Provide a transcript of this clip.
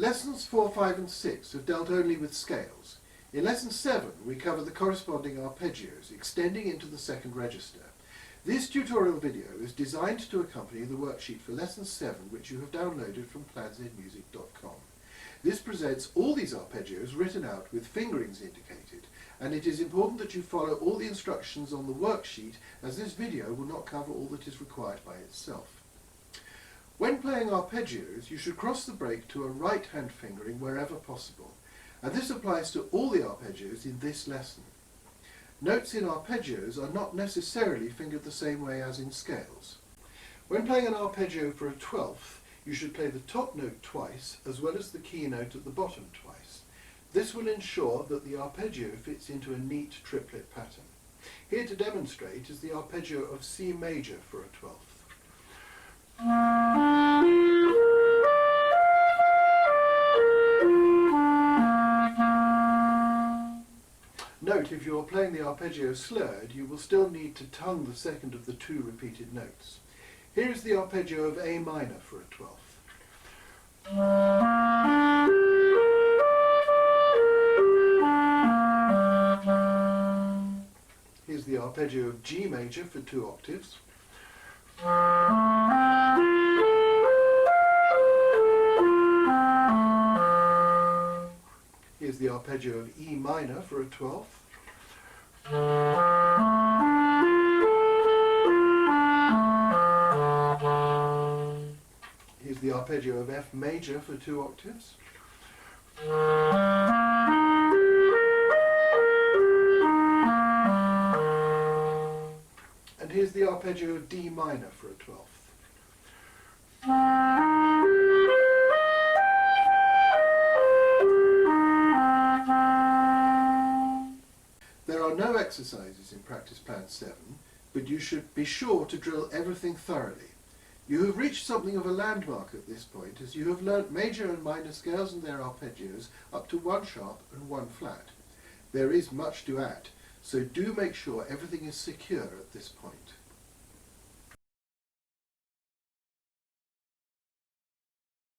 Lessons 4, 5 and 6 have dealt only with scales. In Lesson 7 we cover the corresponding arpeggios extending into the second register. This tutorial video is designed to accompany the worksheet for Lesson 7 which you have downloaded from planzmusic.com. This presents all these arpeggios written out with fingerings indicated, and it is important that you follow all the instructions on the worksheet, as this video will not cover all that is required by itself. When playing arpeggios, you should cross the break to a right-hand fingering wherever possible, and this applies to all the arpeggios in this lesson. Notes in arpeggios are not necessarily fingered the same way as in scales. When playing an arpeggio for a 12th, you should play the top note twice as well as the key note at the bottom twice. This will ensure that the arpeggio fits into a neat triplet pattern. Here to demonstrate is the arpeggio of C major for a 12th. Note, if you are playing the arpeggio slurred, you will still need to tongue the second of the two repeated notes. Here is the arpeggio of A minor for a 12th. Here's the arpeggio of G major for 2 octaves. Here's the arpeggio of E minor for a 12th. Here's the arpeggio of F major for 2 octaves. And here's the arpeggio of D minor for a 12th. There are no exercises in Practice Plan 7, but you should be sure to drill everything thoroughly. You have reached something of a landmark at this point, as you have learnt major and minor scales and their arpeggios up to 1 sharp and 1 flat. There is much to add, so do make sure everything is secure at this point.